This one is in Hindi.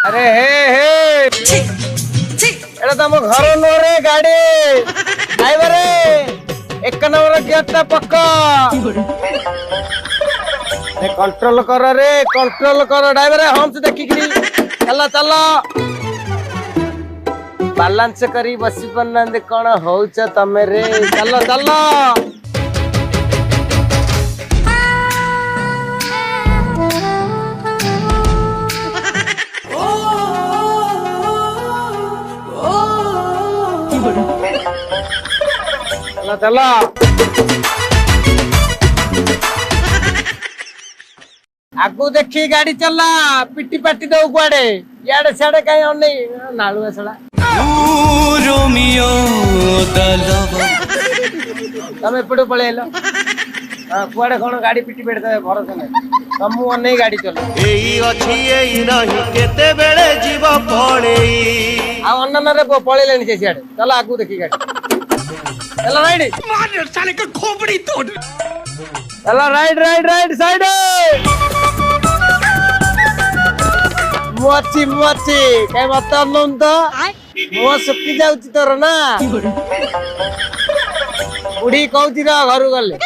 अरे हे एटा तम घर रे गाड़ी ड्राइवर एक नंबर गेट पक्का कंट्रोल कर रे कंट्रोल कर ड्राइवर हम्स देखिकरी चल चल बैलेंस करी बसी पन्ना कौन होउछ तमे रे चल चल चला चला आगु देखी गाड़ी चला पिटी पाटी दो कुआडे याडे साडे काई अनै नालुआ सडा रोमियो तमे एपटे पळेलो कुआडे कोन गाड़ी पिटी पेडता भरोसा नै तमु अनै गाड़ी चला एई अछि एई नाही केते बेले जीव पळेई आ अन्ना रे पळेलेनी जे सियाडे चला आगु देखी गाड़ी चला राइट मार साले का खोपड़ी तोड़ चला राइट राइट राइट साइड मुआची मुआची काय मत नोन तो मुआ सुक्की जाउची तोर ना बुढ़ी कहूची रा घरु गले